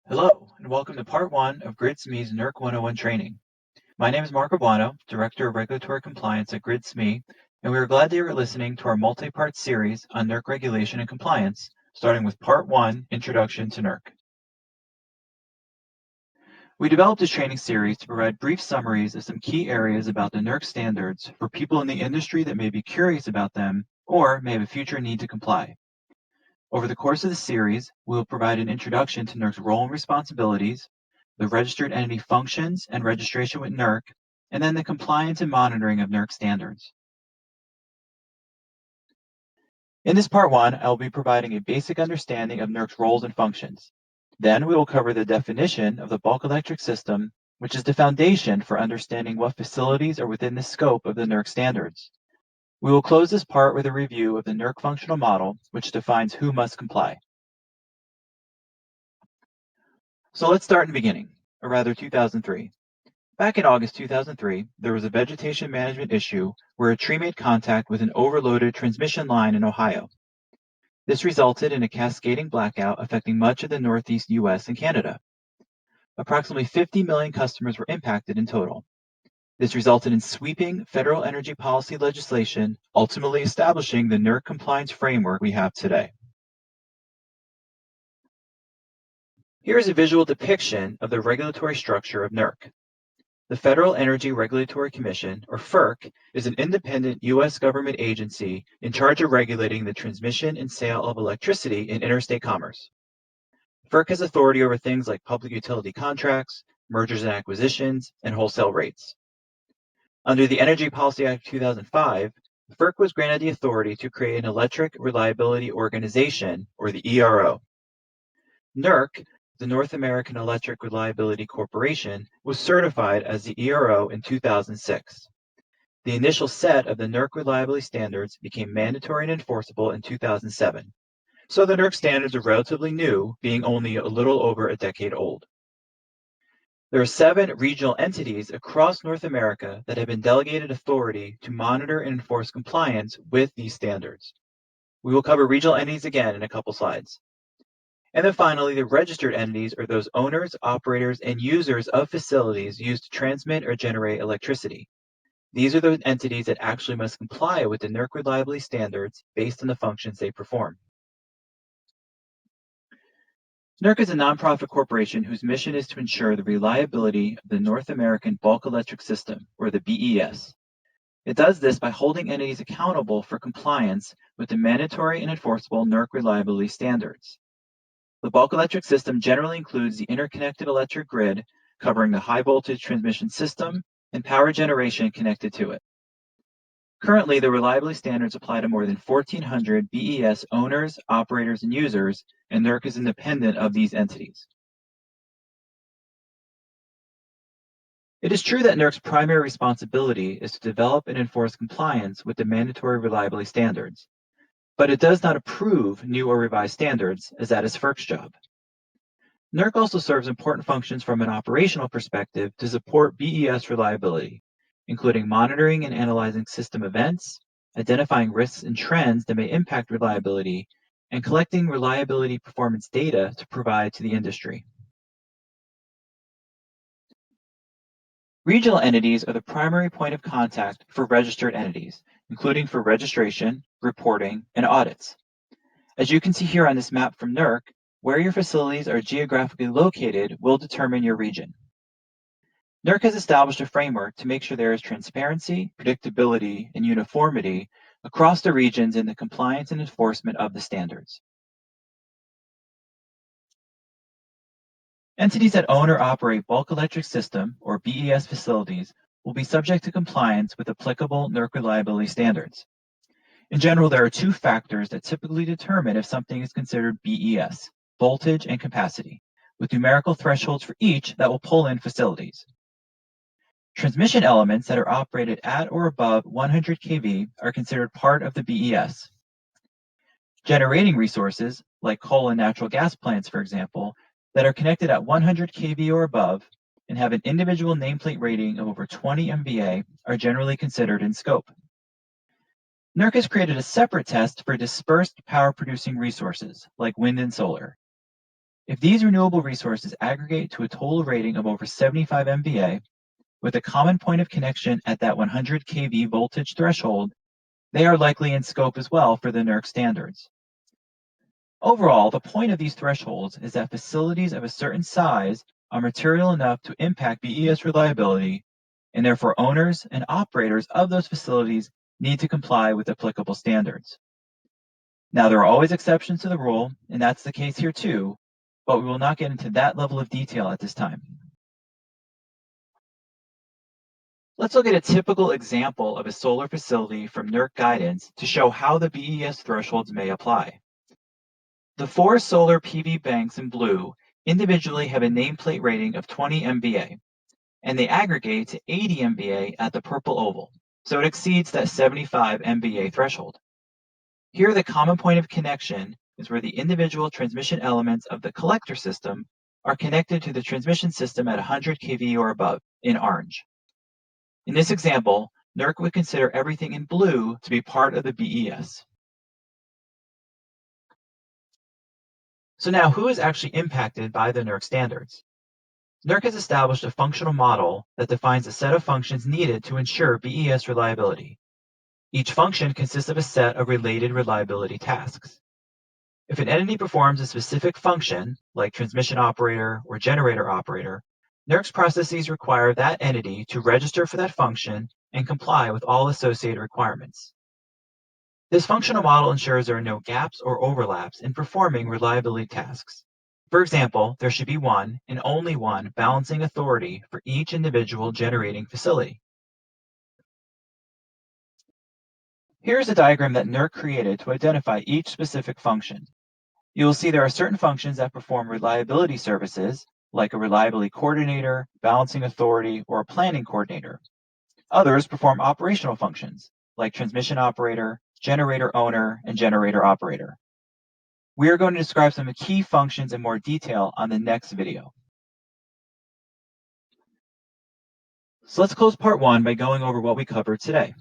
Hello, and welcome to Part 1 of GridSME's NERC 101 training. My name is Mark Urbano, Director of Regulatory Compliance at GridSME, and we are glad that you are listening to our multi-part series on NERC regulation and compliance, starting with Part 1, Introduction to NERC. We developed this training series to provide brief summaries of some key areas about the NERC standards for people in the industry that may be curious about them or may have a future need to comply. Over the course of the series, we will provide an introduction to NERC's role and responsibilities, the registered entity functions and registration with NERC, and then the compliance and monitoring of NERC standards. In this Part 1, I will be providing a basic understanding of NERC's roles and functions. Then we will cover the definition of the bulk electric system, which is the foundation for understanding what facilities are within the scope of the NERC standards. We will close this part with a review of the NERC functional model, which defines who must comply. So let's start in the beginning, or rather 2003. Back in August 2003, there was a vegetation management issue where a tree made contact with an overloaded transmission line in Ohio. This resulted in a cascading blackout affecting much of the Northeast US and Canada. Approximately 50 million customers were impacted in total. This resulted in sweeping federal energy policy legislation, ultimately establishing the NERC compliance framework we have today. Here is a visual depiction of the regulatory structure of NERC. The Federal Energy Regulatory Commission, or FERC, is an independent U.S. government agency in charge of regulating the transmission and sale of electricity in interstate commerce. FERC has authority over things like public utility contracts, mergers and acquisitions, and wholesale rates. Under the Energy Policy Act of 2005, FERC was granted the authority to create an Electric Reliability Organization, or the ERO. NERC, the North American Electric Reliability Corporation, was certified as the ERO in 2006. The initial set of the NERC reliability standards became mandatory and enforceable in 2007. So the NERC standards are relatively new, being only a little over a decade old. There are 7 regional entities across North America that have been delegated authority to monitor and enforce compliance with these standards. We will cover regional entities again in a couple slides. And then finally, the registered entities are those owners, operators, and users of facilities used to transmit or generate electricity. These are the entities that actually must comply with the NERC reliability standards based on the functions they perform. NERC is a nonprofit corporation whose mission is to ensure the reliability of the North American Bulk Electric System, or the BES. It does this by holding entities accountable for compliance with the mandatory and enforceable NERC reliability standards. The bulk electric system generally includes the interconnected electric grid, covering the high voltage transmission system and power generation connected to it. Currently, the reliability standards apply to more than 1,400 BES owners, operators, and users, and NERC is independent of these entities. It is true that NERC's primary responsibility is to develop and enforce compliance with the mandatory reliability standards, but it does not approve new or revised standards, as that is FERC's job. NERC also serves important functions from an operational perspective to support BES reliability, including monitoring and analyzing system events, identifying risks and trends that may impact reliability, and collecting reliability performance data to provide to the industry. Regional entities are the primary point of contact for registered entities, including for registration, reporting, and audits. As you can see here on this map from NERC, where your facilities are geographically located will determine your region. NERC has established a framework to make sure there is transparency, predictability, and uniformity across the regions in the compliance and enforcement of the standards. Entities that own or operate bulk electric system, or BES facilities, will be subject to compliance with applicable NERC reliability standards. In general, there are 2 factors that typically determine if something is considered BES, voltage and capacity, with numerical thresholds for each that will pull in facilities. Transmission elements that are operated at or above 100 kV are considered part of the BES. Generating resources, like coal and natural gas plants, for example, that are connected at 100 kV or above and have an individual nameplate rating of over 20 MVA are generally considered in scope. NERC has created a separate test for dispersed power-producing resources, like wind and solar. If these renewable resources aggregate to a total rating of over 75 MVA, with a common point of connection at that 100 kV voltage threshold, they are likely in scope as well for the NERC standards. Overall, the point of these thresholds is that facilities of a certain size are material enough to impact BES reliability, and therefore owners and operators of those facilities need to comply with applicable standards. Now, there are always exceptions to the rule, and that's the case here too, but we will not get into that level of detail at this time. Let's look at a typical example of a solar facility from NERC guidance to show how the BES thresholds may apply. The 4 solar PV banks in blue individually have a nameplate rating of 20 MVA, and they aggregate to 80 MVA at the purple oval, so it exceeds that 75 MVA threshold. Here, the common point of connection is where the individual transmission elements of the collector system are connected to the transmission system at 100 kV or above, in orange. In this example, NERC would consider everything in blue to be part of the BES. So now, who is actually impacted by the NERC standards? NERC has established a functional model that defines a set of functions needed to ensure BES reliability. Each function consists of a set of related reliability tasks. If an entity performs a specific function, like transmission operator or generator operator, NERC's processes require that entity to register for that function and comply with all associated requirements. This functional model ensures there are no gaps or overlaps in performing reliability tasks. For example, there should be one and only one balancing authority for each individual generating facility. Here's a diagram that NERC created to identify each specific function. You will see there are certain functions that perform reliability services, like a reliability coordinator, balancing authority, or a planning coordinator. Others perform operational functions, like transmission operator, generator owner, and generator operator. We are going to describe some key functions in more detail on the next video. So let's close part 1 by going over what we covered today.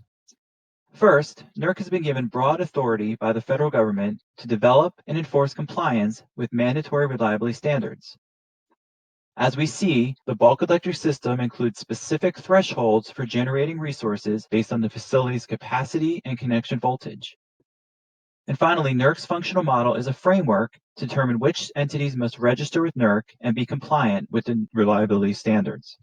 First, NERC has been given broad authority by the federal government to develop and enforce compliance with mandatory reliability standards. As we see, the bulk collector system includes specific thresholds for generating resources based on the facility's capacity and connection voltage. And finally, NERC's functional model is a framework to determine which entities must register with NERC and be compliant with the reliability standards.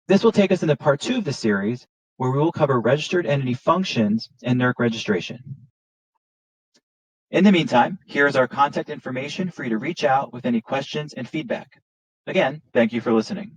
This will take us into part 2 of the series, where we will cover registered entity functions and NERC registration. In the meantime, here's our contact information for you to reach out with any questions and feedback. Again, thank you for listening.